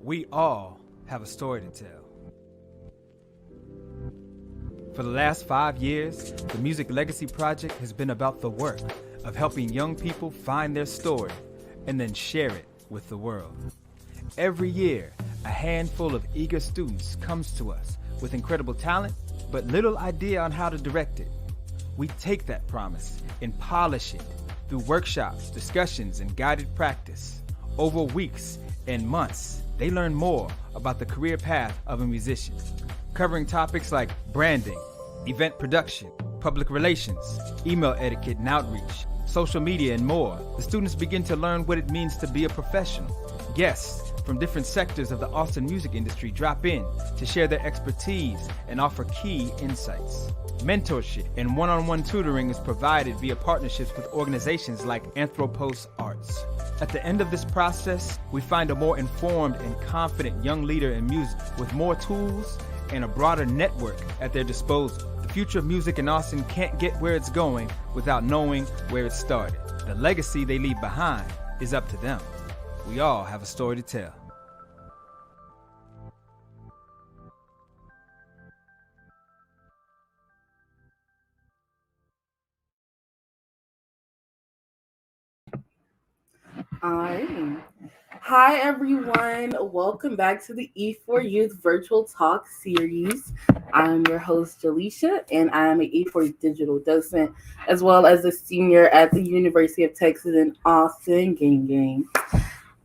We all have a story to tell. For the last 5 years, the Music Legacy Project has been about the work of helping young people find their story and then share it with the world. Every year, a handful of eager students comes to us with incredible talent, but little idea on how to direct it. We take that promise and polish it through workshops, discussions, and guided practice. Over weeks and months, they learn more about the career path of a musician, covering topics like branding, event production, public relations, email etiquette and outreach, social media, and more. The students begin to learn what it means to be a professional. Guests from different sectors of the Austin music industry drop in to share their expertise and offer key insights. Mentorship and one-on-one tutoring is provided via partnerships with organizations like Anthropos Arts. At the end of this process, we find a more informed and confident young leader in music with more tools and a broader network at their disposal. The future of music in Austin can't get where it's going without knowing where it started. The legacy they leave behind is up to them. We all have a story to tell. All right. Hi, everyone. Welcome back to the E4 Youth Virtual Talk series. I'm your host, Jaleisha, and I'm an E4 digital docent, as well as a senior at the University of Texas in Austin. Gang, gang.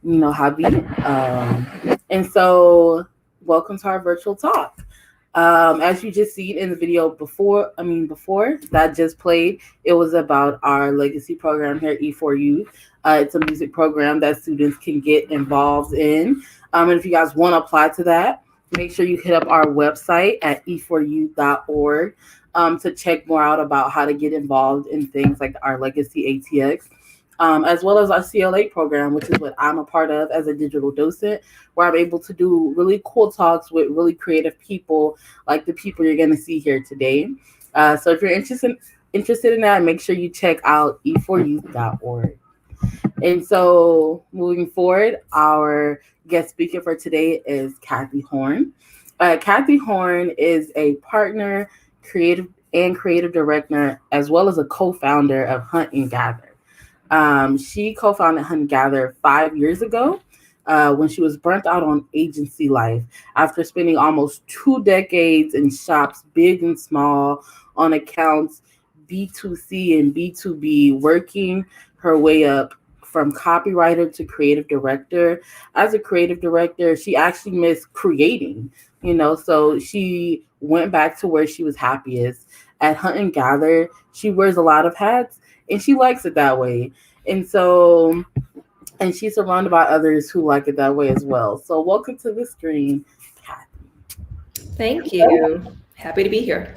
You know how be. And so, welcome to our virtual talk. As you just seen in the video before that just played, it was about our legacy program here at E4 Youth. It's a music program that students can get involved in. And if you guys want to apply to that, make sure you hit up our website at e4youth.org to check more out about how to get involved in things like our legacy ATX. As well as our CLA program, which is what I'm a part of as a digital docent, where I'm able to do really cool talks with really creative people like the people you're going to see here today. So if you're interested in that, make sure you check out e4youth.org. And so moving forward, our guest speaker for today is Kathy Horn. Kathy Horn is a partner, creative director, as well as a co-founder of Hunt and Gather. She co-founded Hunt and Gather 5 years ago when she was burnt out on agency life after spending almost 2 decades in shops, big and small, on accounts B2C and B2B, working her way up from copywriter to creative director. As a creative director, she actually missed creating, so she went back to where she was happiest. At Hunt and Gather, she wears a lot of hats and she likes it that way. And she's surrounded by others who like it that way as well. So welcome to the screen, Kathy. Thank you. Happy to be here.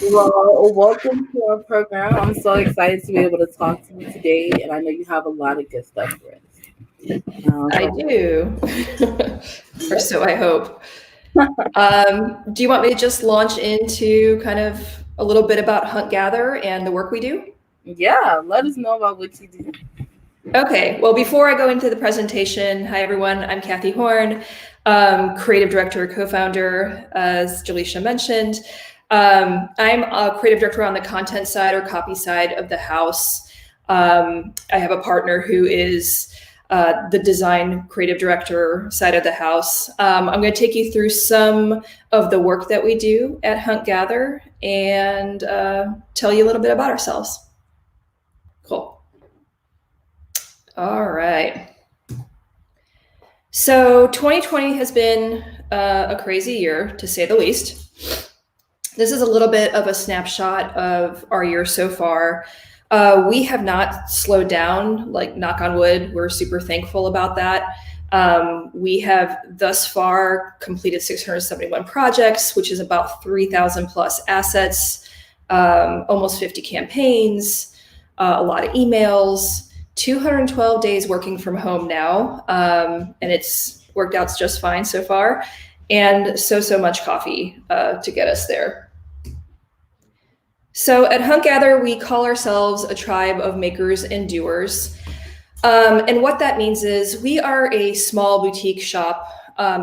Well, welcome to our program. I'm so excited to be able to talk to you today, and I know you have a lot of good stuff for us. I do, or so I hope. Do you want me to just launch into kind of a little bit about Hunt Gather and the work we do? Yeah, let us know about what you do. Okay, well, before I go into the presentation, hi everyone, I'm Kathy Horn, creative director, co-founder, as Jaleisha mentioned. I'm a creative director on the content side or copy side of the house. I have a partner who is the design creative director side of the house. I'm going to take you through some of the work that we do at Hunt Gather and tell you a little bit about ourselves. Cool. All right. So 2020 has been a crazy year, to say the least. This is a little bit of a snapshot of our year so far. We have not slowed down, like knock on wood. We're super thankful about that. We have thus far completed 671 projects, which is about 3,000 plus assets, almost 50 campaigns, a lot of emails, 212 days working from home now. And it's worked out just fine so far. And so much coffee to get us there. So at Hunt Gather, we call ourselves a tribe of makers and doers. And what that means is we are a small boutique shop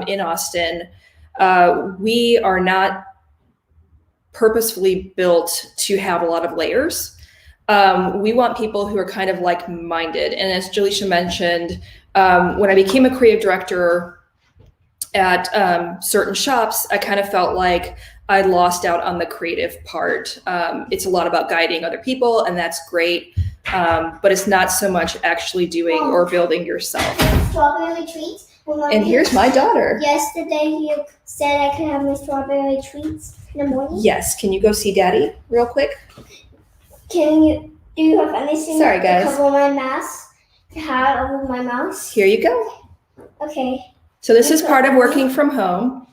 in Austin. We are not purposefully built to have a lot of layers. We want people who are kind of like-minded. And as Jaleisha mentioned, when I became a creative director at certain shops, I kind of felt like I lost out on the creative part. It's a lot about guiding other people, and that's great. But it's not so much actually doing or building yourself. Strawberry treats. And here's my daughter. Yesterday you said I could have my strawberry treats in the morning. Yes. Can you go see Daddy real quick? Do you have anything Sorry, guys. to cover my mask? To have over my mouth? Here you go. Okay. So this is part of working from home.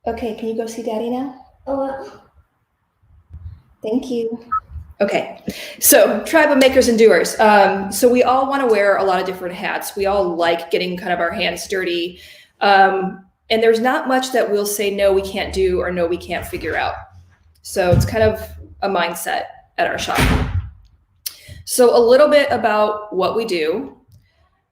Okay, can you go see Daddy now? Thank you. Okay, so tribe of makers and doers. So we all want to wear a lot of different hats. We all like getting kind of our hands dirty. And there's not much that we'll say, no, we can't do, or no, we can't figure out. So it's kind of a mindset at our shop. So a little bit about what we do.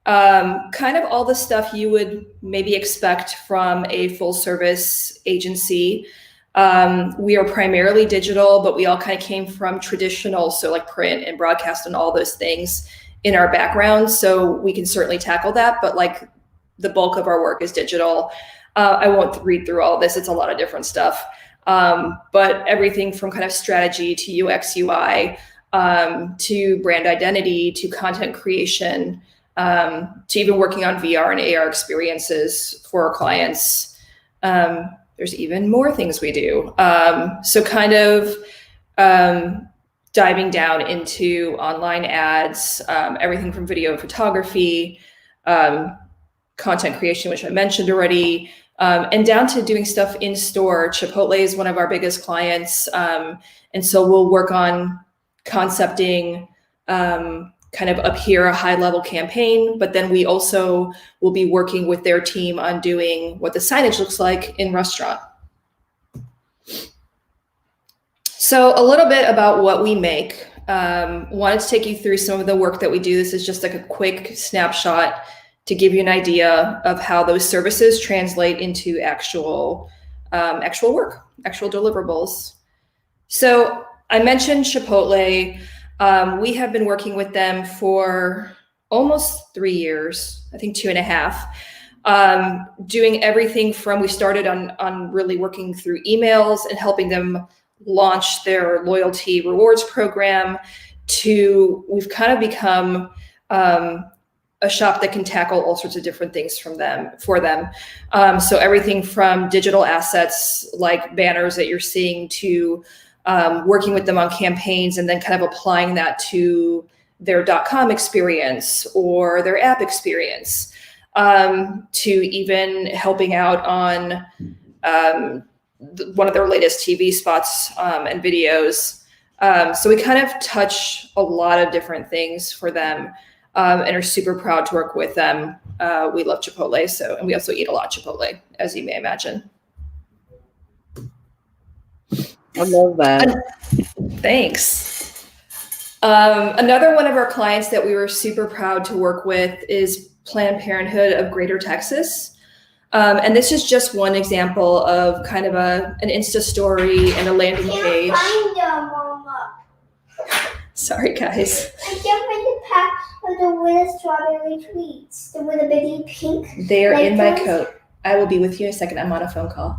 Kind of all the stuff you would maybe expect from a full service agency. We are primarily digital, but we all kind of came from traditional, so like print and broadcast and all those things in our background. So we can certainly tackle that, but like the bulk of our work is digital. I won't read through all this. It's a lot of different stuff. But everything from kind of strategy to UX, UI, to brand identity, to content creation, to even working on VR and AR experiences for our clients. There's even more things we do. So kind of diving down into online ads, everything from video and photography, content creation, which I mentioned already, and down to doing stuff in store. Chipotle is one of our biggest clients. And so we'll work on concepting, kind of up here, a high level campaign, but then we also will be working with their team on doing what the signage looks like in restaurant. So a little bit about what we make. Wanted to take you through some of the work that we do. This is just like a quick snapshot to give you an idea of how those services translate into actual work, actual deliverables. So I mentioned Chipotle. We have been working with them for almost 3 years, I think 2.5, doing everything from, we started on really working through emails and helping them launch their loyalty rewards program, to we've kind of become a shop that can tackle all sorts of different things for them. So everything from digital assets like banners that you're seeing to working with them on campaigns and then kind of applying that to their .com experience or their app experience, to even helping out on one of their latest TV spots and videos. So we kind of touch a lot of different things for them, and are super proud to work with them. We love Chipotle, and we also eat a lot of Chipotle, as you may imagine. I love that. Thanks. Another one of our clients that we were super proud to work with is Planned Parenthood of Greater Texas. And this is just one example of kind of an Insta story and a landing page. I can't find them, Mama. Sorry, guys. I can't find the pack of the with strawberry treats. The with the biggie pink. They're in my ones. coat. I will be with you in a second. I'm on a phone call.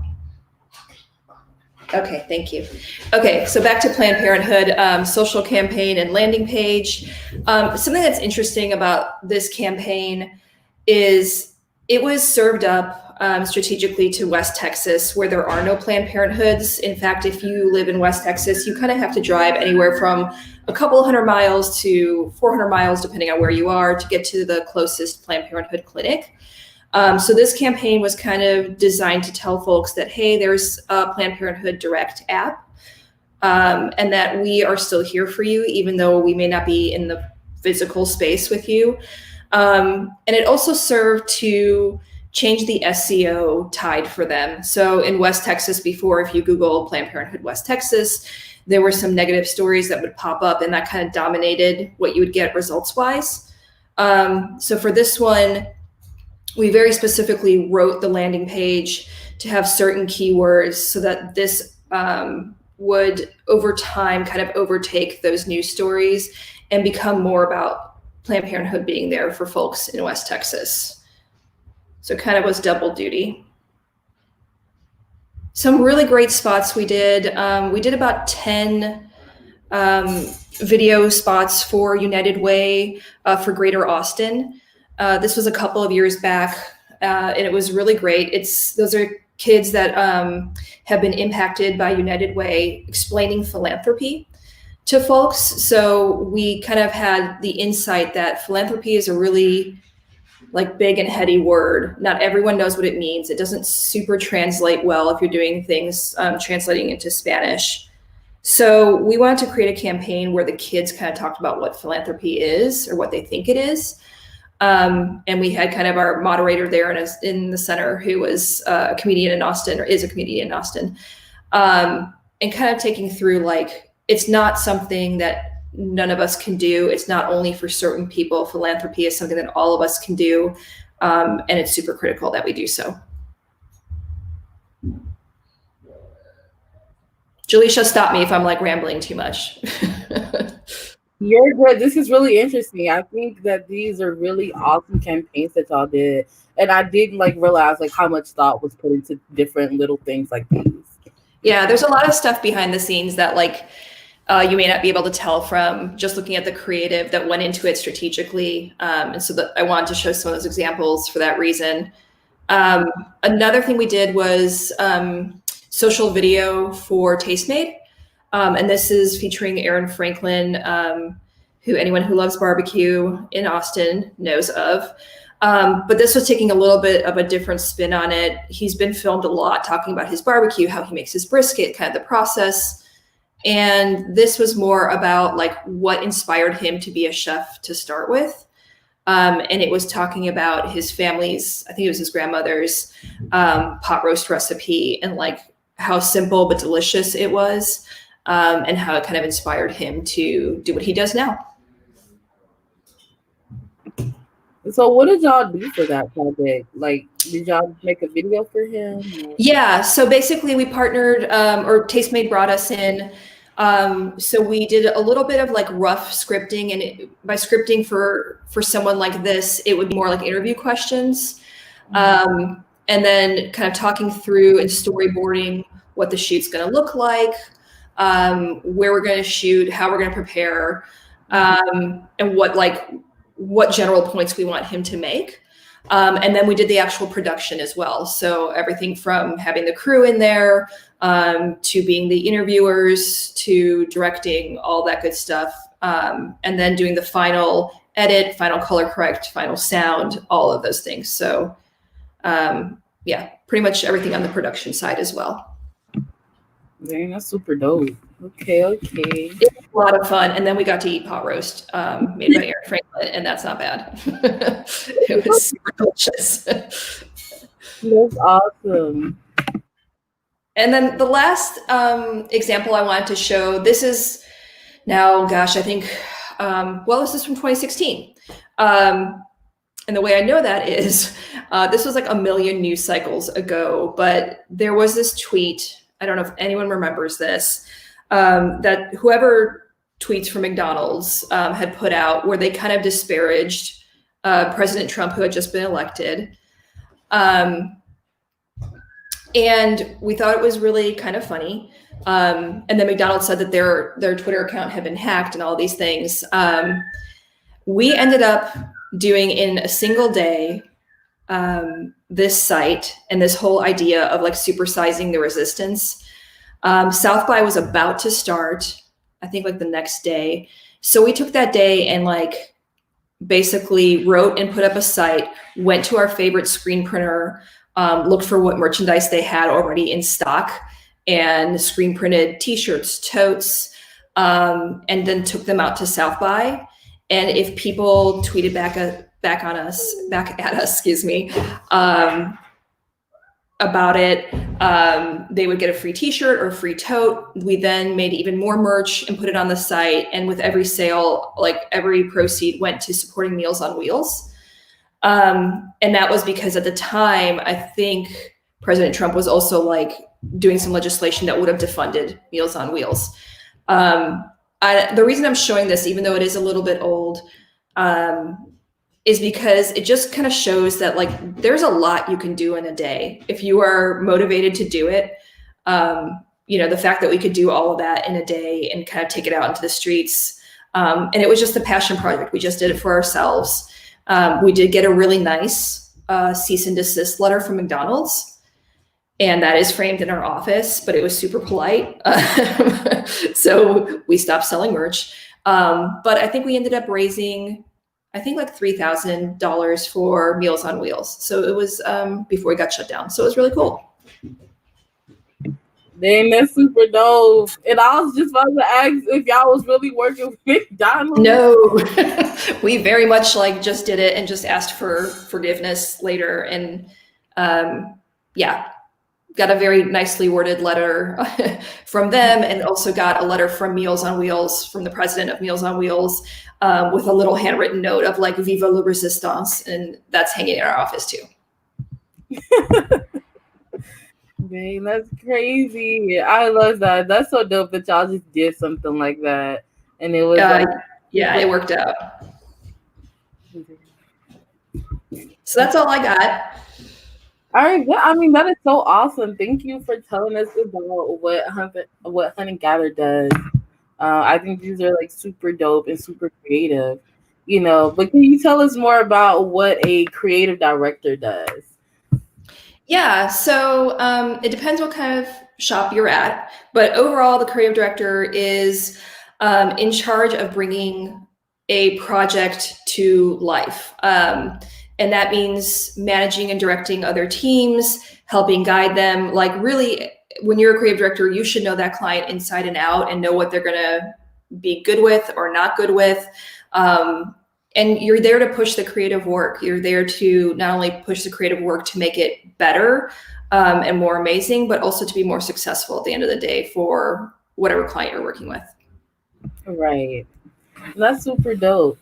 Okay, thank you. Okay, so back to Planned Parenthood, social campaign and landing page. Something that's interesting about this campaign is it was served up strategically to West Texas, where there are no Planned Parenthoods. In fact, if you live in West Texas, you kind of have to drive anywhere from a couple of 100 miles to 400 miles, depending on where you are, to get to the closest Planned Parenthood clinic. So this campaign was kind of designed to tell folks that, hey, there's a Planned Parenthood Direct app, and that we are still here for you, even though we may not be in the physical space with you. And it also served to change the SEO tide for them. So in West Texas before, if you Google Planned Parenthood West Texas, there were some negative stories that would pop up, and that kind of dominated what you would get results wise. So for this one, we very specifically wrote the landing page to have certain keywords so that this would over time kind of overtake those news stories and become more about Planned Parenthood being there for folks in West Texas. So it kind of was double duty. Some really great spots we did. We did about 10 video spots for United Way for Greater Austin. This was a couple of years back, and it was really great. Those are kids that have been impacted by United Way, explaining philanthropy to folks. So we kind of had the insight that philanthropy is a really like big and heady word. Not everyone knows what it means. It doesn't super translate well if you're doing things translating into Spanish. So we wanted to create a campaign where the kids kind of talked about what philanthropy is or what they think it is. And we had kind of our moderator there in the center who was a comedian in Austin, or is a comedian in Austin, and kind of taking through like, it's not something that none of us can do. It's not only for certain people. Philanthropy is something that all of us can do. And it's super critical that we do so. Jaleisha, stop me if I'm like rambling too much. You're good. This is really interesting. I think that these are really awesome campaigns that y'all did. And I didn't like realize like how much thought was put into different little things like these. Yeah, there's a lot of stuff behind the scenes that like you may not be able to tell from just looking at the creative that went into it strategically. And so that I wanted to show some of those examples for that reason. Another thing we did was social video for Tastemade. And this is featuring Aaron Franklin, who anyone who loves barbecue in Austin knows of. But this was taking a little bit of a different spin on it. He's been filmed a lot talking about his barbecue, how he makes his brisket, kind of the process. And this was more about like what inspired him to be a chef to start with. And it was talking about his family's, I think it was his grandmother's pot roast recipe, and like how simple but delicious it was, and how it kind of inspired him to do what he does now. So what did y'all do for that project? Like, did y'all make a video for him? Yeah, so basically we partnered, or Tastemade brought us in. So we did a little bit of like rough scripting, and by scripting for someone like this, it would be more like interview questions. And then kind of talking through and storyboarding what the shoot's going to look like, where we're going to shoot, how we're going to prepare, and what general points we want him to make. And then we did the actual production as well. So everything from having the crew in there, to being the interviewers, to directing, all that good stuff. And then doing the final edit, final color correct, final sound, all of those things. So yeah, pretty much everything on the production side as well. Dang, that's super dope. Okay. It was a lot of fun. And then we got to eat pot roast made by Aaron Franklin, and that's not bad. It was super delicious. That's awesome. And then the last example I wanted to show, this is now, gosh, I think, this is from 2016. And the way I know that is, this was like a million news cycles ago, but there was this tweet, I don't know if anyone remembers this, that whoever tweets from McDonald's had put out, where they kind of disparaged President Trump, who had just been elected. And we thought it was really kind of funny. And then McDonald's said that their Twitter account had been hacked and all these things. We ended up doing in a single day this site and this whole idea of like supersizing the resistance. South by was about to start, I think like the next day. So we took that day and like basically wrote and put up a site, went to our favorite screen printer, looked for what merchandise they had already in stock, and screen printed t-shirts, totes, and then took them out to South by. And if people tweeted back at us, about it, They would get a free t-shirt or a free tote. We then made even more merch and put it on the site. And with every sale, like every proceed went to supporting Meals on Wheels. And that was because at the time, I think President Trump was also like doing some legislation that would have defunded Meals on Wheels. The reason I'm showing this, even though it is a little bit old, is because it just kind of shows that like there's a lot you can do in a day if you are motivated to do it. The fact that we could do all of that in a day and kind of take it out into the streets. And it was just a passion project. We just did it for ourselves. We did get a really nice cease and desist letter from McDonald's. And that is framed in our office, but it was super polite. So we stopped selling merch. But I think we ended up raising, like $3,000 for Meals on Wheels. So it was before we got shut down. So it was really cool. Dang, that's super dope. And I was just about to ask if y'all was really working with McDonald's. No, we very much like just did it and just asked for forgiveness later. And got a very nicely worded letter from them, and also got a letter from Meals on Wheels, from the president of Meals on Wheels, with a little handwritten note of like "Viva la Resistance," and that's hanging in our office too. Dang, that's crazy. I love that. That's so dope that y'all just did something like that, and it was it worked out. So that's all I got. All right, yeah, I mean, that is so awesome. Thank you for telling us about what Hunt and Gather does. I think these are like super dope and super creative, but can you tell us more about what a creative director does? Yeah, so it depends what kind of shop you're at, but overall the creative director is in charge of bringing a project to life. And that means managing and directing other teams, helping guide them. Like really, when you're a creative director, you should know that client inside and out and know what they're gonna be good with or not good with. And you're there to push the creative work. You're there to not only push the creative work to make it better and more amazing, but also to be more successful at the end of the day for whatever client you're working with. Right. That's super dope.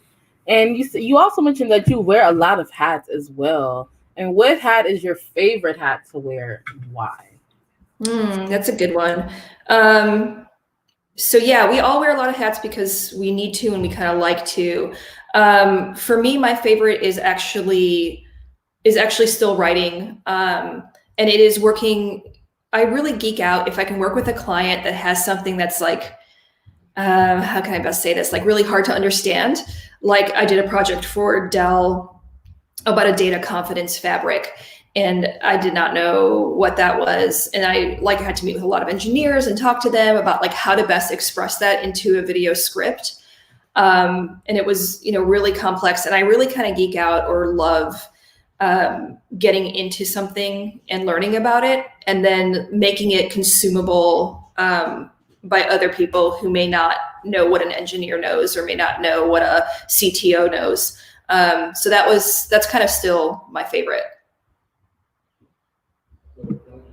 And you also mentioned that you wear a lot of hats as well. And what hat is your favorite hat to wear and why? That's a good one. So yeah, we all wear a lot of hats because we need to and we kind of like to. For me, my favorite is actually still writing. And it is working. I really geek out if I can work with a client that has something that's like, how can I best say this? Like really hard to understand. Like I did a project for Dell about a data confidence fabric, and I did not know what that was. And I had to meet with a lot of engineers and talk to them about like how to best express that into a video script. And it was, really complex, and I really kind of geek out or love getting into something and learning about it and then making it consumable by other people who may not know what an engineer knows or may not know what a CTO knows. So that's kind of still my favorite.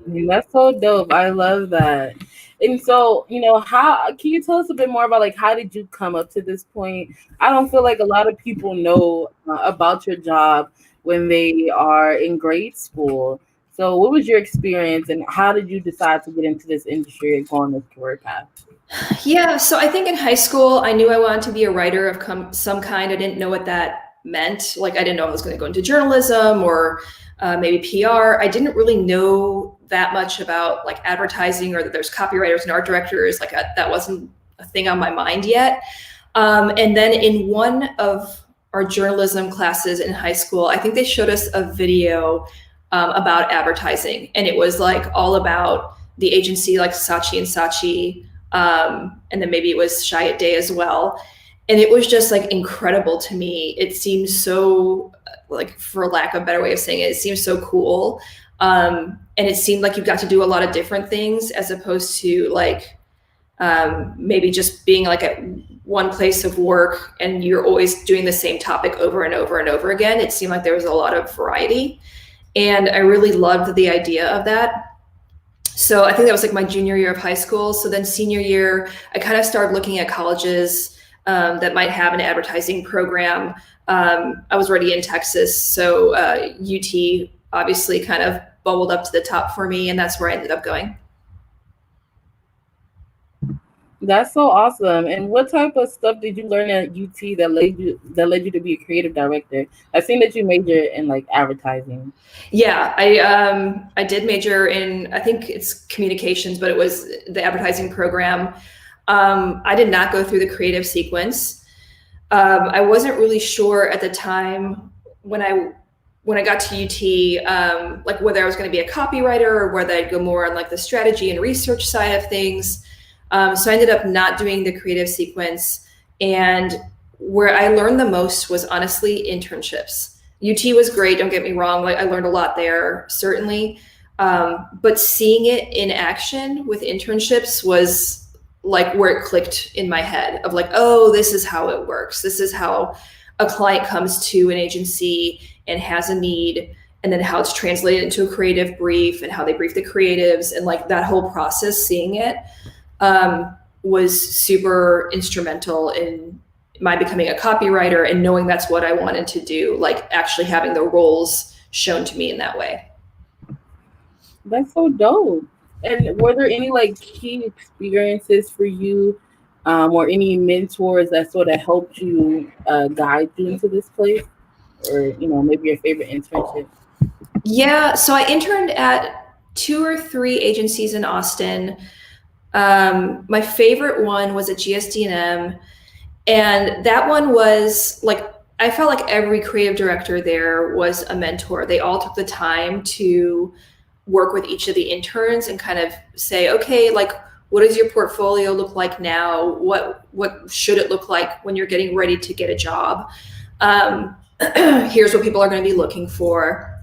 That's so dope. I love that. And so, how can you tell us a bit more about like how did you come up to this point? I don't feel like a lot of people know about your job when they are in grade school. So what was your experience and how did you decide to get into this industry and go on this career path? Yeah, so I think in high school, I knew I wanted to be a writer of some kind. I didn't know what that meant. Like, I didn't know I was going to go into journalism or maybe PR. I didn't really know that much about like advertising or that there's copywriters and art directors. Like that wasn't a thing on my mind yet. And then in one of our journalism classes in high school, I think they showed us a video about advertising, and it was like all about the agency like Saatchi and Saatchi, and then maybe it was Chiat Day as well. And it was just like incredible to me. It seemed so, like, for lack of a better way of saying it, it seemed so cool. And it seemed like you got to do a lot of different things as opposed to like maybe just being like at one place of work and you're always doing the same topic over and over and over again. It seemed like there was a lot of variety. And I really loved the idea of that. So I think that was like my junior year of high school. So then senior year, I kind of started looking at colleges that might have an advertising program. I was already in Texas, so UT obviously kind of bubbled up to the top for me, and that's where I ended up going. That's so awesome. And what type of stuff did you learn at UT that led you to be a creative director? I've seen that you majored in like advertising. Yeah, I did major in, I think it's communications, but it was the advertising program. I did not go through the creative sequence. I wasn't really sure at the time when I got to UT, like whether I was going to be a copywriter or whether I'd go more on like the strategy and research side of things. So I ended up not doing the creative sequence, and where I learned the most was honestly internships. UT was great, don't get me wrong. Like I learned a lot there, certainly. But seeing it in action with internships was like where it clicked in my head of like, oh, this is how it works. This is how a client comes to an agency and has a need, and then how it's translated into a creative brief and how they brief the creatives, and like that whole process, seeing it was super instrumental in my becoming a copywriter and knowing that's what I wanted to do, like actually having the roles shown to me in that way. That's so dope. And were there any like key experiences for you, or any mentors that sort of helped you guide you into this place, or maybe your favorite internship? Yeah, so I interned at 2 or 3 agencies in Austin. My favorite one was at GSD&M, and that one was like, I felt like every creative director there was a mentor. They all took the time to work with each of the interns and kind of say, okay, like, what does your portfolio look like now? What should it look like when you're getting ready to get a job? Here's what people are going to be looking for.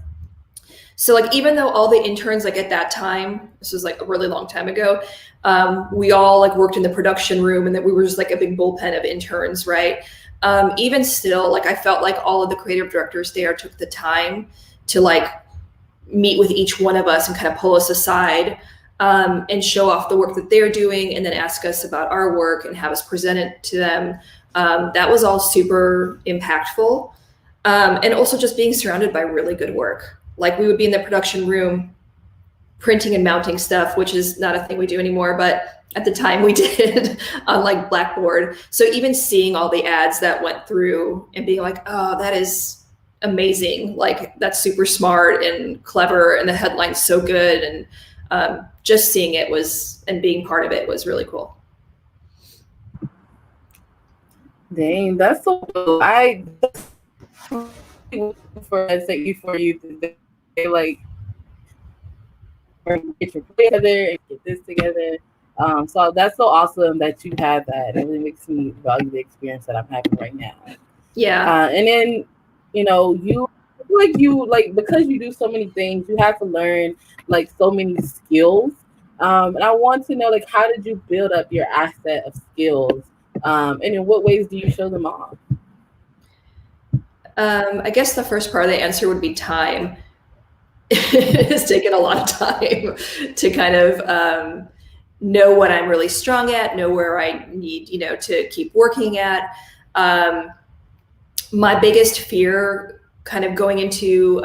So like, even though all the interns, like at that time, this was like a really long time ago, we all like worked in the production room, and that we were just like a big bullpen of interns, right? Even still, like I felt like all of the creative directors there took the time to like meet with each one of us and kind of pull us aside, and show off the work that they're doing, and then ask us about our work and have us present it to them. That was all super impactful. And also just being surrounded by really good work. Like we would be in the production room printing and mounting stuff, which is not a thing we do anymore, but at the time we did on like Blackboard. So even seeing all the ads that went through and being like, oh, that is amazing. Like that's super smart and clever, and the headline's so good. And just seeing it was, and being part of it was really cool. Dang, that's so cool. I for you to like get your play together and get this together. So that's so awesome that you have that. It really makes me value the experience that I'm having right now. Yeah. And then you because you do so many things, you have to learn like so many skills. And I want to know, like, how did you build up your asset of skills? And in what ways do you show them off? I guess the first part of the answer would be time. It has taken a lot of time to kind of know what I'm really strong at, know where I need, to keep working at. My biggest fear kind of going into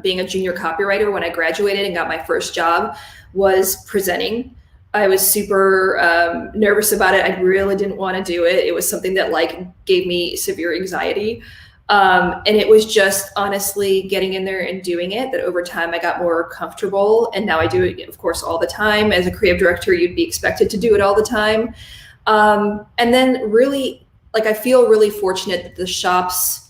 being a junior copywriter when I graduated and got my first job was presenting. I was super nervous about it. I really didn't want to do it. It was something that like gave me severe anxiety. And it was just honestly getting in there and doing it that over time I got more comfortable. And now I do it, of course, all the time. As a creative director, you'd be expected to do it all the time. And then really, like, I feel really fortunate that the shops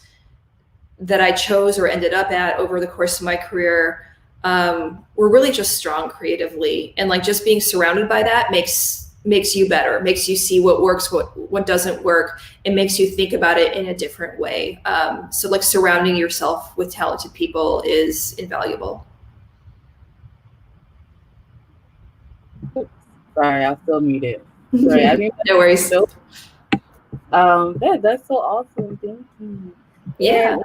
that I chose or ended up at over the course of my career were really just strong creatively. And like just being surrounded by that makes you better, makes you see what works, what doesn't work, and makes you think about it in a different way. So like surrounding yourself with talented people is invaluable. Sorry, I still muted. Sorry, I mean, no worries. That's so awesome. Thank you. Yeah.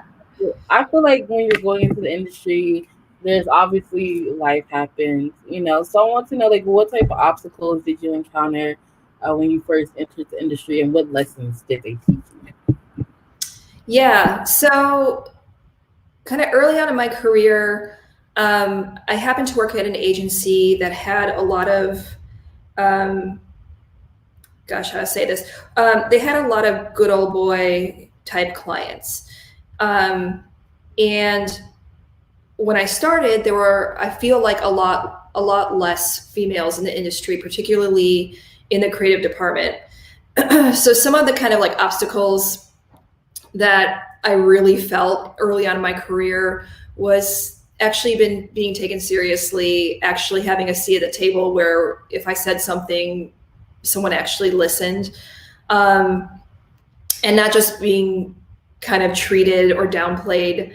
I feel like when you're going into the industry, there's obviously life happens, So I want to know, like, what type of obstacles did you encounter when you first entered the industry, and what lessons did they teach you? Yeah, so kind of early on in my career, I happened to work at an agency that had a lot of, gosh, how to say this? They had a lot of good old boy type clients. And when I started, there were, I feel like a lot less females in the industry, particularly in the creative department. So some of the kind of like obstacles that I really felt early on in my career was actually being taken seriously, actually having a seat at the table where if I said something, someone actually listened, and not just being kind of treated or downplayed,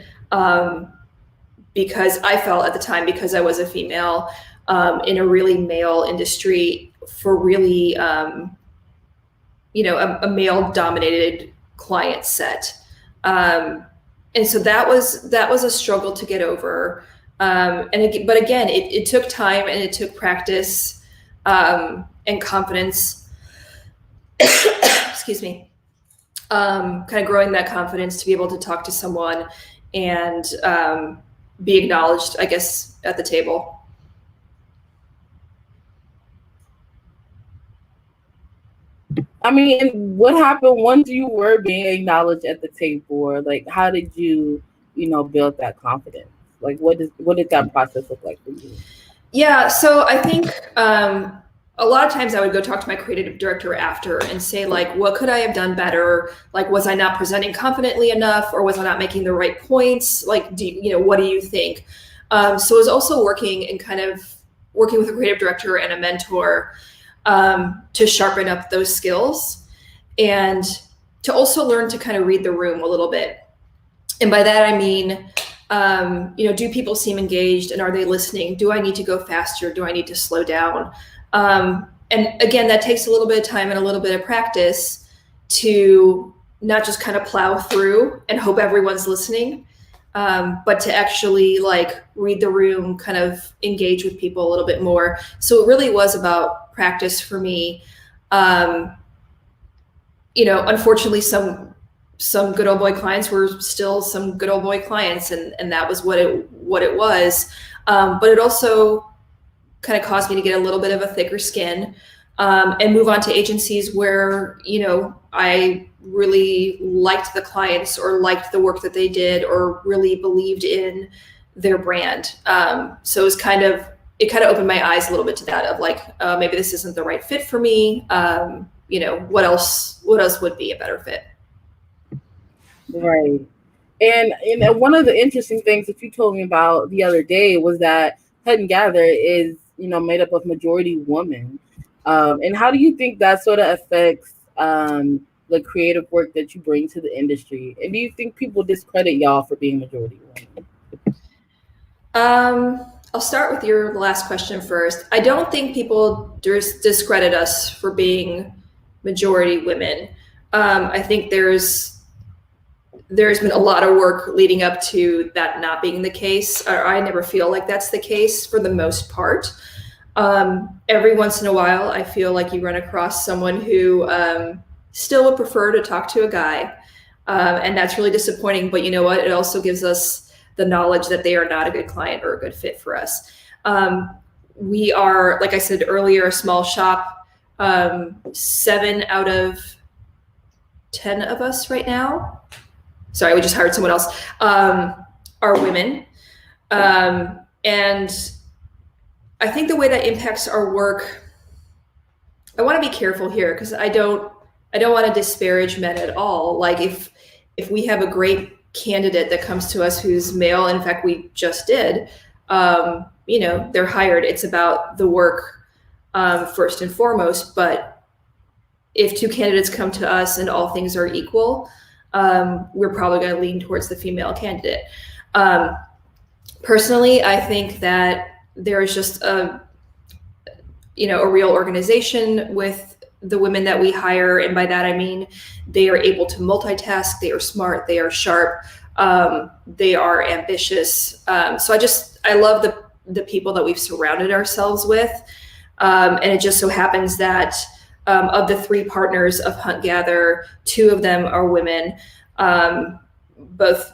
because I felt at the time, because I was a female in a really male industry for really, a male dominated client set. And so that was a struggle to get over. But again, it took time and it took practice and confidence. Excuse me. Kind of growing that confidence to be able to talk to someone and be acknowledged, I guess, at the table. I mean, what happened once you were being acknowledged at the table? Or like, how did you, build that confidence? Like, what did that process look like for you? Yeah, so I think a lot of times I would go talk to my creative director after and say, like, what could I have done better? Like, was I not presenting confidently enough, or was I not making the right points? Like, what do you think? So it was also working with a creative director and a mentor to sharpen up those skills and to also learn to kind of read the room a little bit. And by that, I mean, do people seem engaged, and are they listening? Do I need to go faster? Do I need to slow down? And again, that takes a little bit of time and a little bit of practice to not just kind of plow through and hope everyone's listening, but to actually like read the room, kind of engage with people a little bit more. So it really was about practice for me. Unfortunately, some good old boy clients were still some good old boy clients, and that was what it was. But it also kind of caused me to get a little bit of a thicker skin, and move on to agencies where, I really liked the clients or liked the work that they did or really believed in their brand. So it kind of opened my eyes a little bit to that of like, maybe this isn't the right fit for me. What else would be a better fit? Right. And one of the interesting things that you told me about the other day was that Cut and Gather is, made up of majority women. And how do you think that sort of affects the creative work that you bring to the industry? And do you think people discredit y'all for being majority women? I'll start with your last question first. I don't think people discredit us for being majority women. I think there's been a lot of work leading up to that not being the case. Or I never feel like that's the case for the most part. Every once in a while, I feel like you run across someone who still would prefer to talk to a guy. And that's really disappointing. But you know what? It also gives us the knowledge that they are not a good client or a good fit for us. We are, like I said earlier, a small shop. 7 out of 10 of us right now, sorry, we just hired someone else, are women. And I think the way that impacts our work, I want to be careful here because I don't want to disparage men at all. Like if we have a great candidate that comes to us who's male, in fact, we just did, they're hired. It's about the work first and foremost. But if 2 candidates come to us and all things are equal, we're probably going to lean towards the female candidate. Personally, I think that there is just a real organization with the women that we hire. And by that, I mean, they are able to multitask, they are smart, they are sharp. They are ambitious. So I love the people that we've surrounded ourselves with. And it just so happens that of the 3 partners of Hunt Gather, 2 of them are women, both,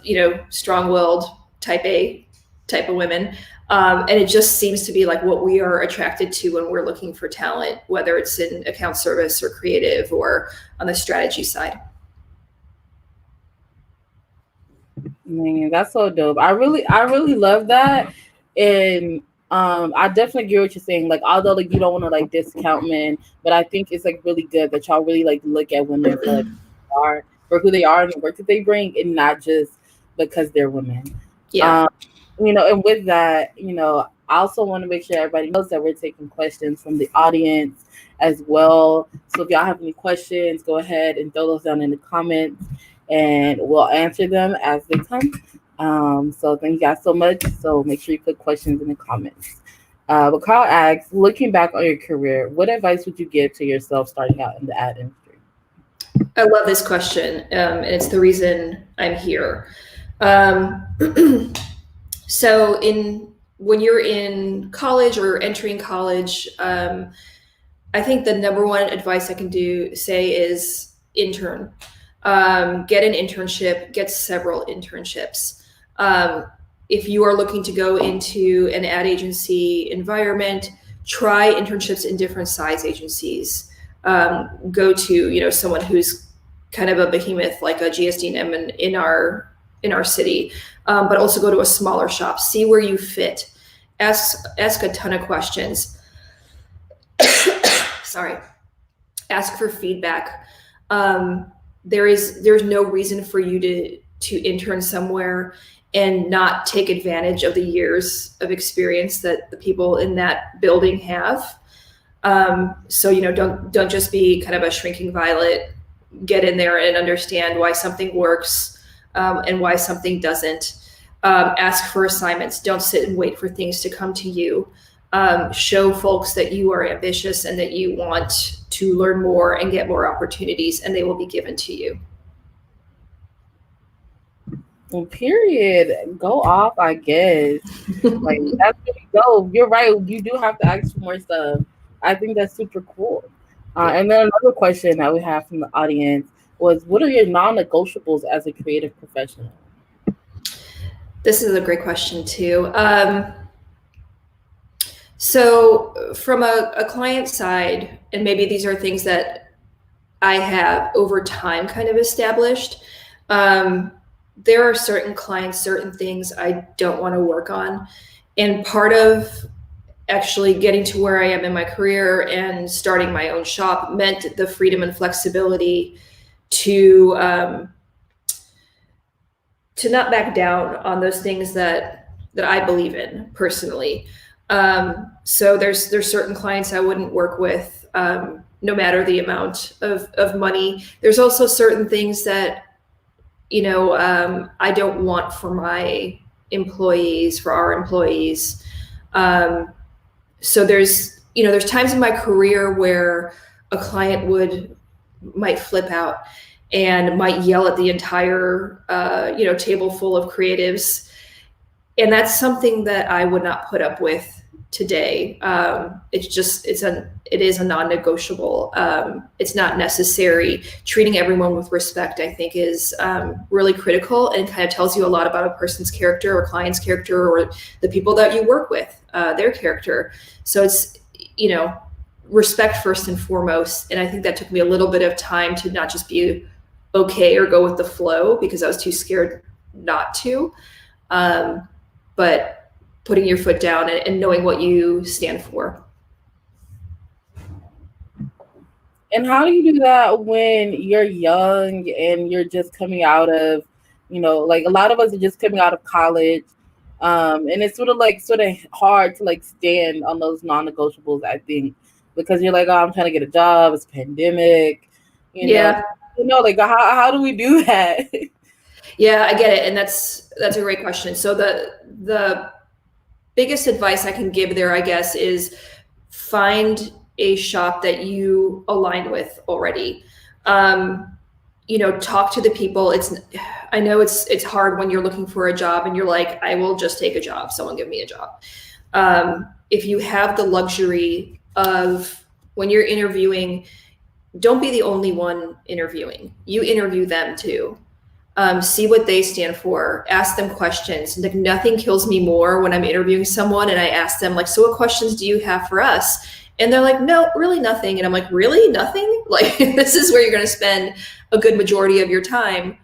strong-willed type A type of women. And it just seems to be like what we are attracted to when we're looking for talent, whether it's in account service or creative or on the strategy side. Man, that's so dope. I really love that. And I definitely get what you're saying. Like, although like you don't want to like discount men, but I think it's like really good that y'all really like look at women for who they are and the work that they bring, and not just because they're women. Yeah. And with that, I also want to make sure everybody knows that we're taking questions from the audience as well. So if y'all have any questions, go ahead and throw those down in the comments, and we'll answer them as they come. So thank you guys so much. So make sure you put questions in the comments. But Carl asks, looking back on your career, what advice would you give to yourself starting out in the ad industry? I love this question, and it's the reason I'm here. So when you're in college or entering college, I think the number one advice I can say is intern. Get an internship, get several internships. If you are looking to go into an ad agency environment, try internships in different size agencies. Go to, someone who's kind of a behemoth like a GSD&M in our city, but also go to a smaller shop, see where you fit, ask a ton of questions. Sorry, ask for feedback. There's no reason for you to intern somewhere and not take advantage of the years of experience that the people in that building have. So don't just be kind of a shrinking violet. Get in there and understand why something works and why something doesn't. Ask for assignments. Don't sit and wait for things to come to you. Show folks that you are ambitious and that you want to learn more and get more opportunities, and they will be given to you. Well, period. Go off, I guess. Like, that's really dope. You're right. You do have to ask for more stuff. I think that's super cool. And then another question that we have from the audience was, what are your non-negotiables as a creative professional? This is a great question too. So from a client side, and maybe these are things that I have over time kind of established, there are certain clients, certain things I don't want to work on. And part of actually getting to where I am in my career and starting my own shop meant the freedom and flexibility to not back down on those things that I believe in personally. So there's certain clients I wouldn't work with, no matter the amount of money. There's also certain things that, I don't want for my employees, for our employees. So there's times in my career where a client might flip out and might yell at the entire, table full of creatives. And that's something that I would not put up with today. It is a non-negotiable. It's not necessary. Treating everyone with respect, I think, is really critical, and kind of tells you a lot about a person's character or client's character or the people that you work with, their character. So it's, respect first and foremost. And I think that took me a little bit of time to not just be okay or go with the flow because I was too scared not to. But putting your foot down and knowing what you stand for. And how do you do that when you're young and you're just coming out of, like a lot of us are just coming out of college. And it's sort of hard to stand on those non-negotiables, I think, because you're like, oh, I'm trying to get a job. It's a pandemic. How do we do that? Yeah, I get it. And that's a great question. So the biggest advice I can give there, I guess, is find a shop that you align with already. talk to the people. I know it's hard when you're looking for a job and you're like, I will just take a job. Someone give me a job. If you have the luxury of, when you're interviewing, don't be the only one interviewing. You interview them too. See what they stand for. Ask them questions. Like, nothing kills me more when I'm interviewing someone and I ask them, like, so what questions do you have for us? And they're like, no, really nothing. And I'm like, really nothing? Like, this is where you're going to spend a good majority of your time.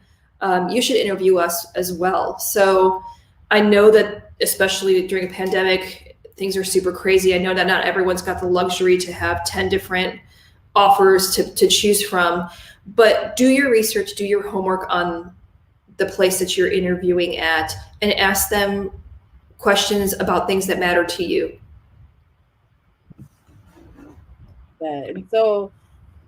You should interview us as well. So I know that, especially during a pandemic, things are super crazy. I know that not everyone's got the luxury to have 10 different offers to choose from, but do your research, do your homework on the place that you're interviewing at, and ask them questions about things that matter to you. And so,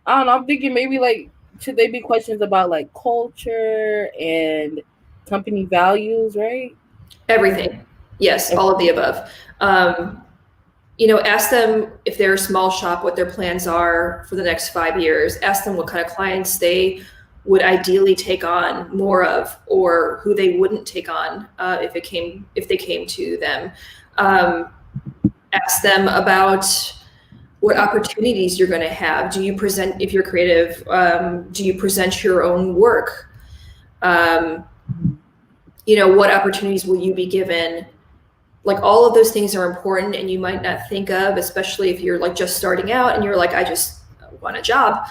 I don't know, I'm thinking maybe like, should they be questions about like culture and company values, right? Everything. Yes, all of the above. Ask them if they're a small shop, what their plans are for the next 5 years. Ask them what kind of clients they would ideally take on more of, or who they wouldn't take on if they came to them. Ask them about what opportunities you're going to have. Do you present, if you're creative, do you present your own work? What opportunities will you be given? Like, all of those things are important and you might not think of, especially if you're like just starting out and you're like, I just want a job.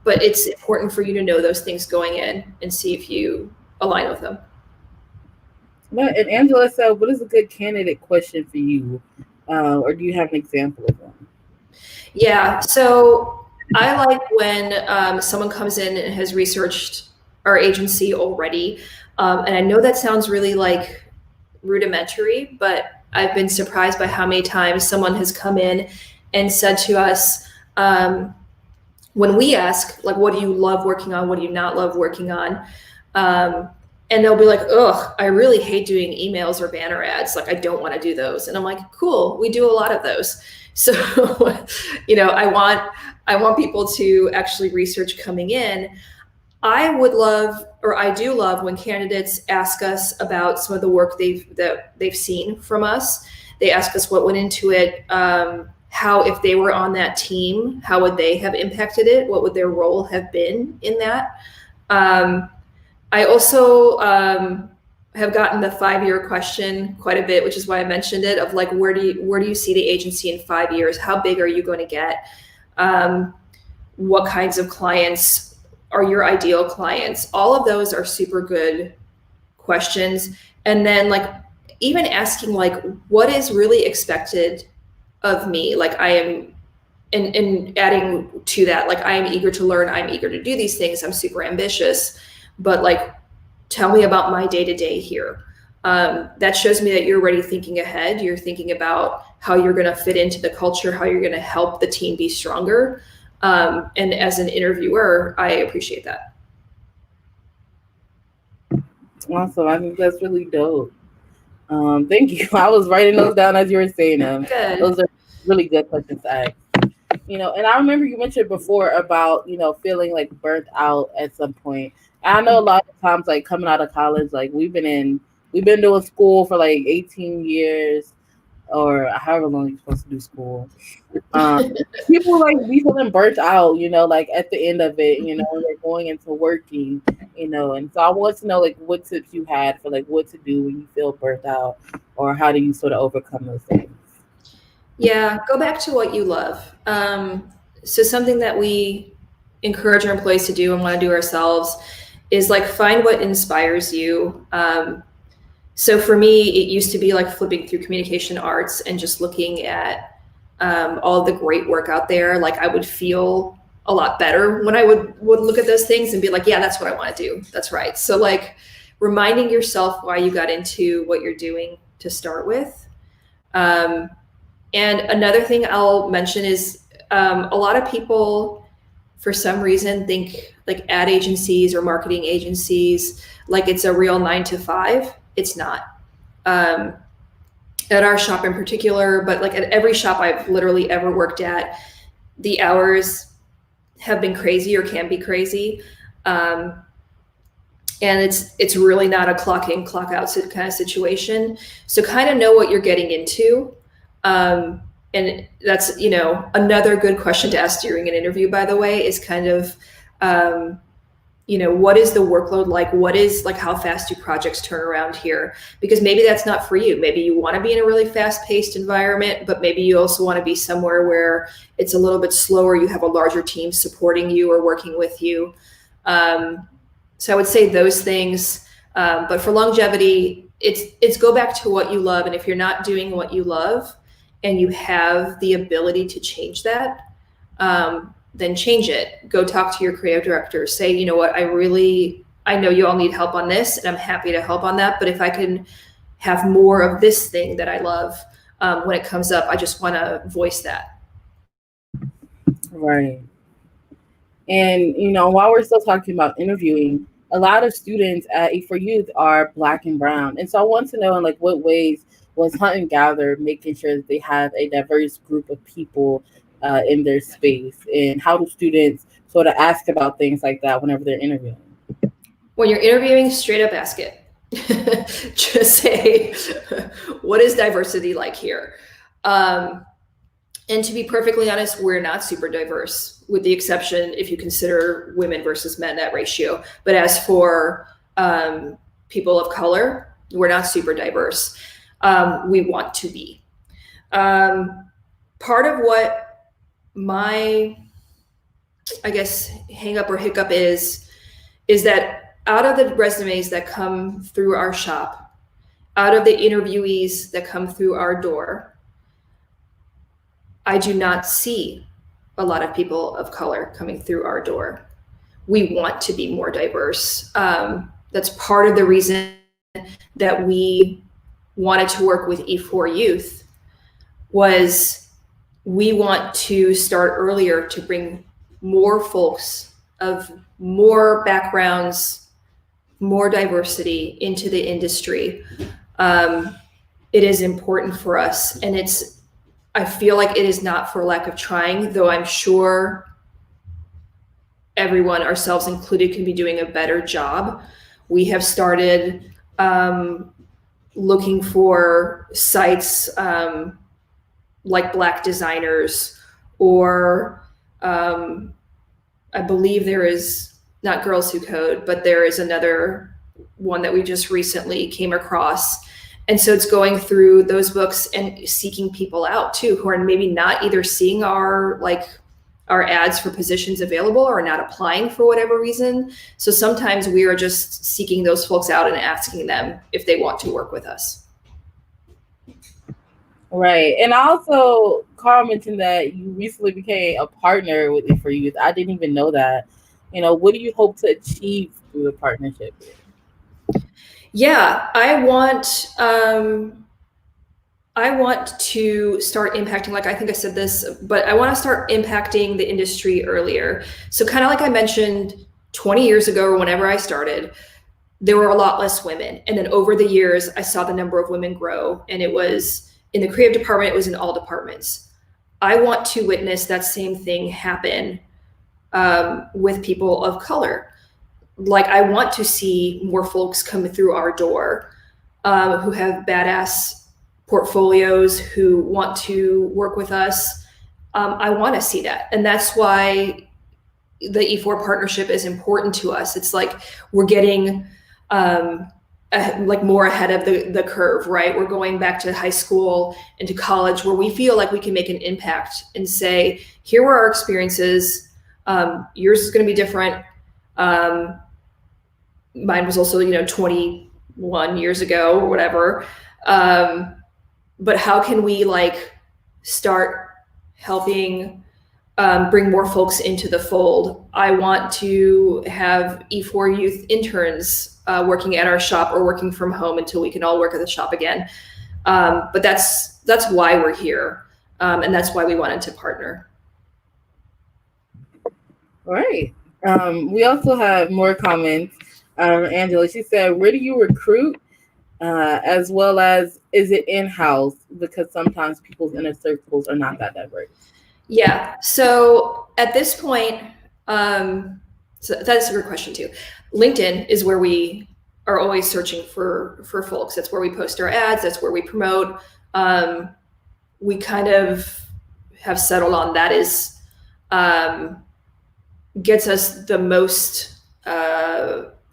But it's important for you to know those things going in and see if you align with them. And Angela said, what is a good candidate question for you? Or do you have an example of one? Yeah, so I like when someone comes in and has researched our agency already. And I know that sounds really like rudimentary, but I've been surprised by how many times someone has come in and said to us, when we ask, like, what do you love working on? What do you not love working on? And they'll be like, ugh, I really hate doing emails or banner ads. Like, I don't want to do those. And I'm like, cool, we do a lot of those. So, I want people to actually research coming in. I do love when candidates ask us about some of the work they've seen from us. They ask us what went into it, how, if they were on that team, how would they have impacted it? What would their role have been in that? I also have gotten the 5-year question quite a bit, which is why I mentioned it, of like, where do you see the agency in 5 years? How big are you going to get? What kinds of clients are your ideal clients? All of those are super good questions. And then, like, even asking, like, what is really expected of me? Like, I am, and adding to that, like, I am eager to learn. I'm eager to do these things. I'm super ambitious, but like, tell me about my day-to-day here. That shows me that you're already thinking ahead. You're thinking about how you're going to fit into the culture, how you're going to help the team be stronger. And as an interviewer, I appreciate that. Awesome. I think that's really dope. Thank you. I was writing those down as you were saying them. Good. Those are really good questions to ask. And I remember you mentioned before about, feeling like burnt out at some point. And I know a lot of times, like, coming out of college, like, we've been doing school for like 18 years or however long you're supposed to do school. People like be feeling burnt out, like at the end of it, when they're going into working, and so I want to know, like, what tips you had for like what to do when you feel burnt out, or how do you sort of overcome those things? Yeah, go back to what you love. So something that we encourage our employees to do and want to do ourselves is like find what inspires you. So for me, it used to be like flipping through communication arts and just looking at all the great work out there. Like, I would feel a lot better when I would look at those things and be like, yeah, that's what I want to do. That's right. So like reminding yourself why you got into what you're doing to start with. And another thing I'll mention is a lot of people, for some reason, think like ad agencies or marketing agencies, like it's a real 9-to-5. It's not. At our shop in particular, but like at every shop I've literally ever worked at, the hours have been crazy or can be crazy. And it's really not a clock in, clock out kind of situation. So kind of know what you're getting into. And that's, another good question to ask during an interview, by the way, is kind of, what is the workload like? What is like, how fast do projects turn around here? Because maybe that's not for you. Maybe you want to be in a really fast paced environment, but maybe you also want to be somewhere where it's a little bit slower. You have a larger team supporting you or working with you. So I would say those things, but for longevity, it's go back to what you love. And if you're not doing what you love and you have the ability to change that, then change it. Go talk to your creative director. Say, you know what, I know you all need help on this and I'm happy to help on that. But if I can have more of this thing that I love when it comes up, I just want to voice that. Right. And, while we're still talking about interviewing, a lot of students at E4 Youth are Black and brown. And so I want to know, in what ways was Hunt and Gather making sure that they have a diverse group of people in their space? And how do students sort of ask about things like that whenever they're interviewing? When you're interviewing, straight up ask it. Just say, what is diversity like here? And to be perfectly honest, we're not super diverse, with the exception if you consider women versus men, that ratio. But as for people of color, we're not super diverse. We want to be. Part of what my, I guess, hang up or hiccup is that out of the resumes that come through our shop, out of the interviewees that come through our door, I do not see a lot of people of color coming through our door. We want to be more diverse. That's part of the reason that we wanted to work with E4 Youth, was we want to start earlier to bring more folks of more backgrounds, more diversity into the industry. It is important for us, and I feel like it is not for lack of trying, though I'm sure everyone, ourselves included, can be doing a better job. We have started looking for sites like Black designers, or I believe there is, not Girls Who Code, but there is another one that we just recently came across. And so it's going through those books and seeking people out too, who are maybe not either seeing our ads for positions available or not applying for whatever reason. So sometimes we are just seeking those folks out and asking them if they want to work with us. Right. And also, Carl mentioned that you recently became a partner with E4 Youth. I didn't even know that. What do you hope to achieve through the partnership? Yeah, I want to start impacting, I think I said this, but I want to start impacting the industry earlier. So kind of like I mentioned, 20 years ago, or whenever I started, there were a lot less women. And then over the years, I saw the number of women grow, and it was in the creative department, it was in all departments. I want to witness that same thing happen with people of color. I want to see more folks come through our door who have badass portfolios, who want to work with us. I want to see that. And that's why the E4 partnership is important to us. It's we're getting more ahead of the curve, right? We're going back to high school and to college, where we feel like we can make an impact and say, here were our experiences. Yours is going to be different. Mine was also, 21 years ago or whatever. But how can we start helping bring more folks into the fold? I want to have E4 Youth interns working at our shop or working from home until we can all work at the shop again. But that's why we're here. And that's why we wanted to partner. All right. We also have more comments. Angela, she said, where do you recruit? As well as, is it in-house? Because sometimes people's inner circles are not that diverse. Yeah. So at this point, So that's a good question too. LinkedIn is where we are always searching for folks. That's where we post our ads. That's where we promote. We kind of have settled on that is gets us the most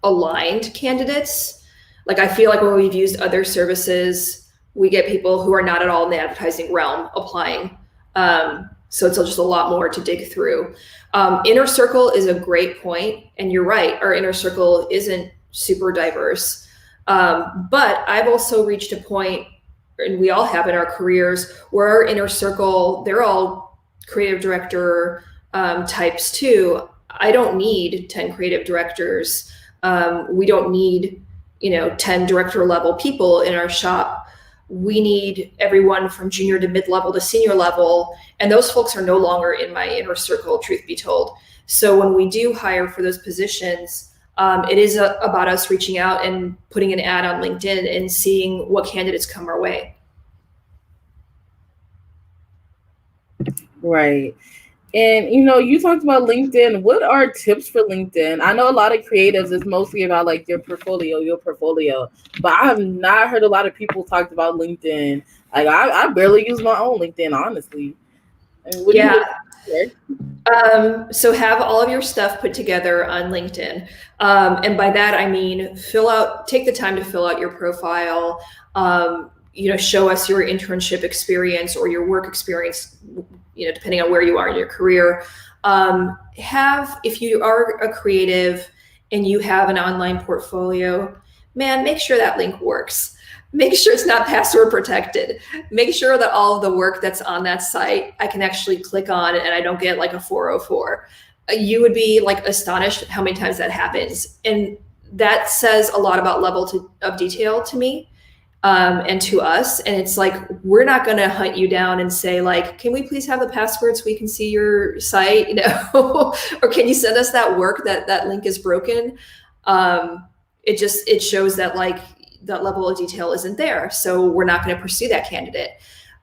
aligned candidates. Like I feel like when we've used other services, we get people who are not at all in the advertising realm applying. So it's just a lot more to dig through. Inner circle is a great point, and you're right, our inner circle isn't super diverse. But I've also reached a point, and we all have in our careers, where our inner circle, they're all creative director types too. I don't need 10 creative directors. We don't need 10 director level people in our shop. We need everyone from junior to mid-level to senior level. And those folks are no longer in my inner circle, truth be told. So when we do hire for those positions, it is about us reaching out and putting an ad on LinkedIn and seeing what candidates come our way. Right. And, you talked about LinkedIn. What are tips for LinkedIn? I know a lot of creatives is mostly about like your portfolio, but I have not heard a lot of people talk about LinkedIn. Like I barely use my own LinkedIn, honestly. So have all of your stuff put together on LinkedIn. And by that, I mean, take the time to fill out your profile, show us your internship experience or your work experience, depending on where you are in your career. If you are a creative and you have an online portfolio, man, make sure that link works. Make sure it's not password protected. Make sure that all of the work that's on that site, I can actually click on and I don't get like a 404. You would be like astonished how many times that happens. And that says a lot about level of detail to me. And to us. And it's like, we're not going to hunt you down and say like, can we please have the password so we can see your site, or can you send us that work that link is broken? It shows that like that level of detail isn't there. So we're not going to pursue that candidate.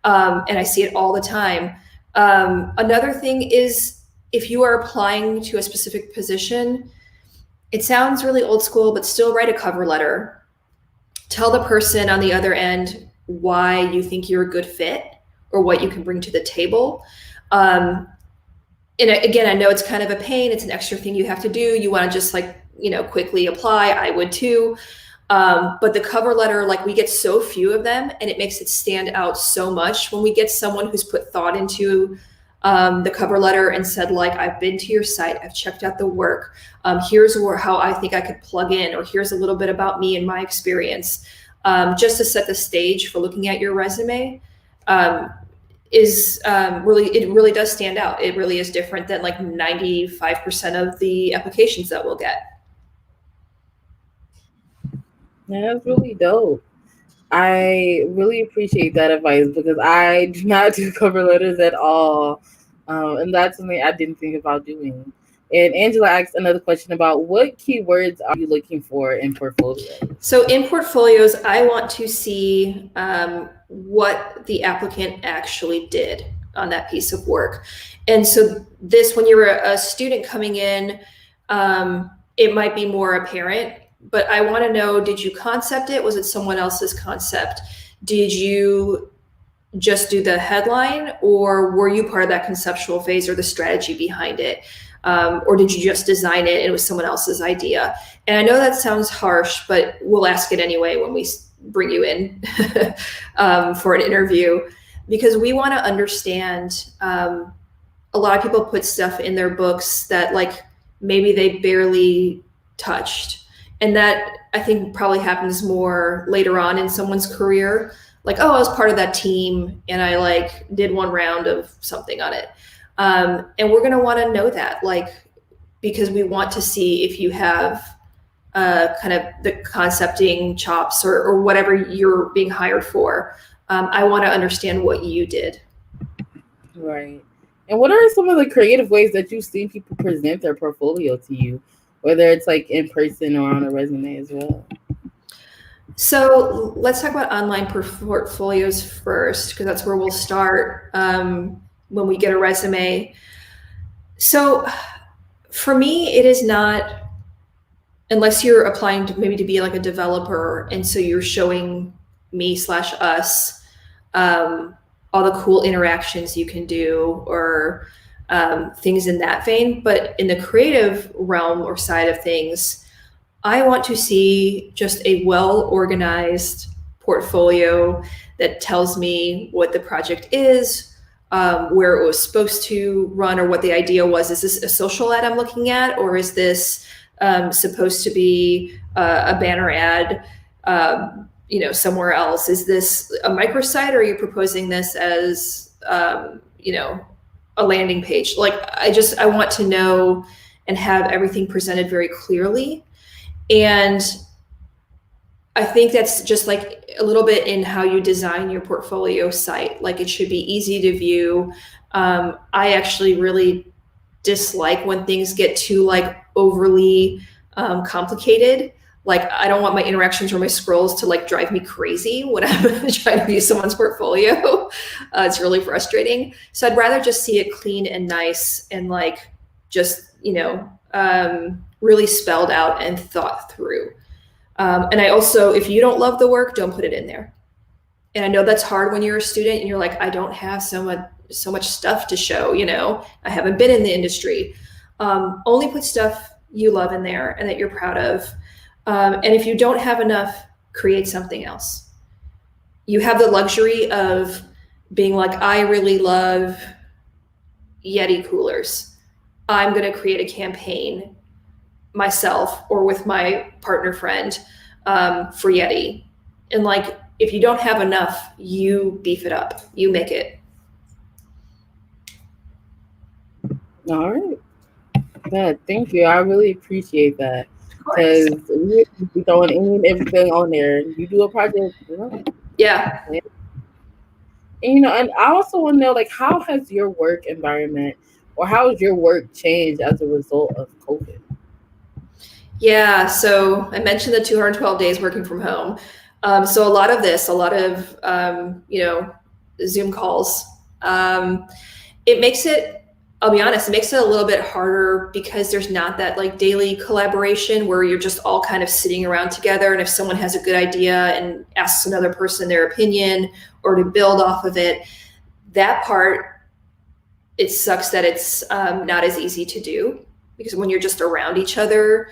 And I see it all the time. Another thing is if you are applying to a specific position, it sounds really old school, but still write a cover letter. Tell the person on the other end why you think you're a good fit or what you can bring to the table. And again, I know it's kind of a pain. It's an extra thing you have to do. You want to just quickly apply. I would too. But the cover letter, like we get so few of them and it makes it stand out so much when we get someone who's put thought into the cover letter and said like, I've been to your site, I've checked out the work. Here's how I think I could plug in, or here's a little bit about me and my experience, just to set the stage for looking at your resume. It really does stand out. It really is different than like 95% of the applications that we'll get. Yeah, that's really dope. I really appreciate that advice because I do not do cover letters at all. And that's something I didn't think about doing. And Angela asked another question about what keywords are you looking for in portfolios? So in portfolios, I want to see what the applicant actually did on that piece of work. And so when you're a student coming in, it might be more apparent. But I want to know, did you concept it? Was it someone else's concept? Did you just do the headline, or were you part of that conceptual phase or the strategy behind it? Or did you just design it and it was someone else's idea? And I know that sounds harsh, but we'll ask it anyway when we bring you in for an interview, because we want to understand. A lot of people put stuff in their books that like maybe they barely touched. And that I think probably happens more later on in someone's career. Like, oh, I was part of that team and I like did one round of something on it. And we're going to want to know that, like, because we want to see if you have kind of the concepting chops or whatever you're being hired for. I want to understand what you did. Right. And what are some of the creative ways that you've seen people present their portfolio to you? Whether it's like in person or on a resume as well. So let's talk about online portfolios first, because that's where we'll start when we get a resume. So For me, it is not, unless you're applying to maybe to be like a developer, and so you're showing me/us all the cool interactions you can do, or things in that vein. But in the creative realm or side of things, I want to see just a well-organized portfolio that tells me what the project is, where it was supposed to run, or what the idea was. Is this a social ad I'm looking at, or is this supposed to be a banner ad, somewhere else? Is this a microsite, or are you proposing this as, a landing page? Like, I want to know and have everything presented very clearly. And I think that's just like a little bit in how you design your portfolio site. Like, it should be easy to view. I actually really dislike when things get too like overly complicated. Like, I don't want my interactions or my scrolls to like drive me crazy when I'm trying to view someone's portfolio. It's really frustrating. So I'd rather just see it clean and nice, and like just, really spelled out and thought through. And I also, if you don't love the work, don't put it in there. And I know that's hard when you're a student and you're like, I don't have so much stuff to show, I haven't been in the industry. Only put stuff you love in there and that you're proud of. And if you don't have enough, create something else. You have the luxury of being like, I really love Yeti coolers. I'm going to create a campaign myself or with my partner friend for Yeti. And like, if you don't have enough, you beef it up, you make it. All right. Good. Thank you. I really appreciate that. Because we be throwing any and everything on there. You do a project, Yeah. And, and I also want to know, like, how has your work environment, or how has your work changed as a result of COVID? Yeah, so I mentioned the 212 days working from home. So a lot of Zoom calls. It makes it, I'll be honest, it makes it a little bit harder because there's not that like daily collaboration where you're just all kind of sitting around together. And if someone has a good idea and asks another person their opinion or to build off of it, that part, it sucks that it's not as easy to do, because when you're just around each other,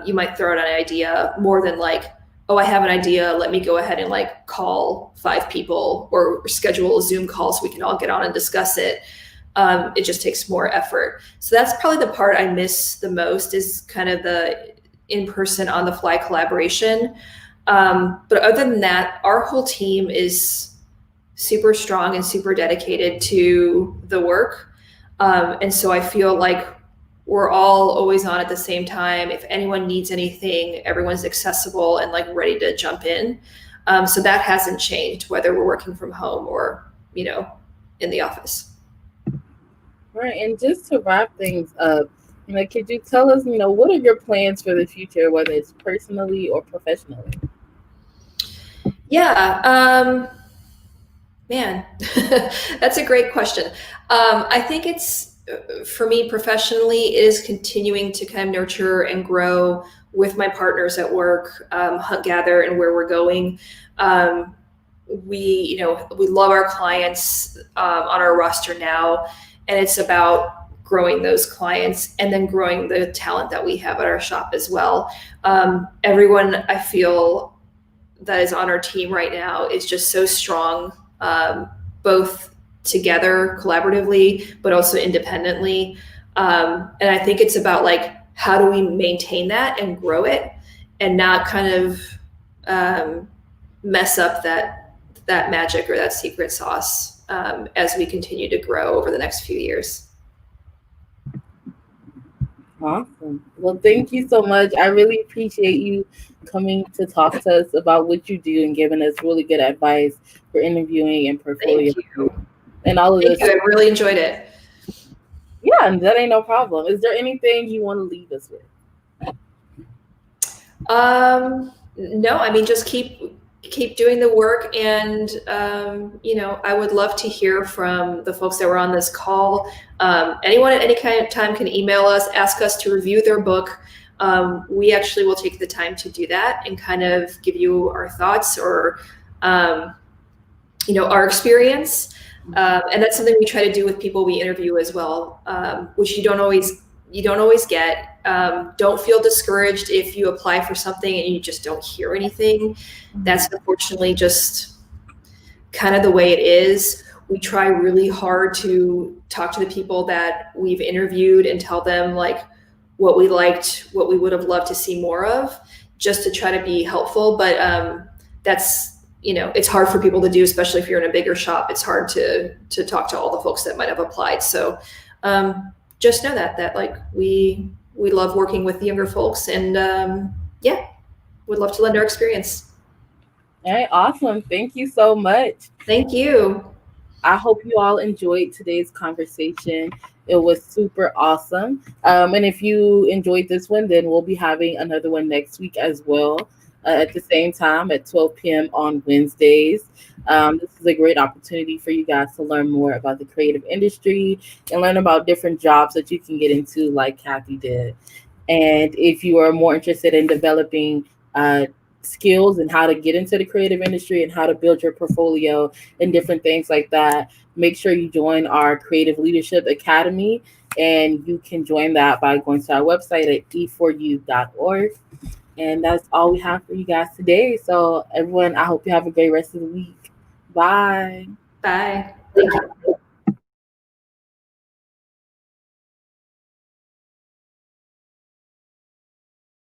you might throw out an idea more than like, oh, I have an idea, let me go ahead and like call 5 people or schedule a Zoom call so we can all get on and discuss it. It just takes more effort. So that's probably the part I miss the most, is kind of the in-person, on-the-fly collaboration. But other than that, our whole team is super strong and super dedicated to the work. And so I feel like we're all always on at the same time. If anyone needs anything, everyone's accessible and like ready to jump in. So that hasn't changed, whether we're working from home or, in the office. Right. And just to wrap things up, could you tell us, what are your plans for the future, whether it's personally or professionally? Yeah, man, that's a great question. I think it's, for me professionally, it is continuing to kind of nurture and grow with my partners at work, hunt, gather, and where we're going. We love our clients on our roster now, and it's about growing those clients and then growing the talent that we have at our shop as well. Everyone I feel that is on our team right now is just so strong, both together collaboratively, but also independently. And I think it's about like, how do we maintain that and grow it and not kind of mess up that magic or that secret sauce as we continue to grow over the next few years. Awesome. Well, thank you so much. I really appreciate you coming to talk to us about what you do and giving us really good advice for interviewing and portfolio. Thank you. And all of Thank this. you. I really enjoyed it. Yeah, that ain't no problem. Is there anything you want to leave us with? No, I mean, just keep keep doing the work. And, I would love to hear from the folks that were on this call. Anyone at any kind of time can email us, ask us to review their book. We actually will take the time to do that and kind of give you our thoughts or, our experience. And that's something we try to do with people we interview as well, which you don't always get. Don't feel discouraged if you apply for something and you just don't hear anything. That's unfortunately just kind of the way it is. We try really hard to talk to the people that we've interviewed and tell them like what we liked, what we would have loved to see more of, just to try to be helpful. But that's, it's hard for people to do, especially if you're in a bigger shop. It's hard to talk to all the folks that might have applied. So just know that like we love working with the younger folks, and would love to lend our experience. All right, awesome. Thank you so much. Thank you. I hope you all enjoyed today's conversation. It was super awesome. And if you enjoyed this one, then we'll be having another one next week as well, at the same time at 12 p.m. on Wednesdays. This is a great opportunity for you guys to learn more about the creative industry and learn about different jobs that you can get into, like Kathy did. And if you are more interested in developing skills and how to get into the creative industry and how to build your portfolio and different things like that, make sure you join our Creative Leadership Academy. And you can join that by going to our website at e4u.org. And that's all we have for you guys today. So everyone, I hope you have a great rest of the week. Bye. Bye. Thank you.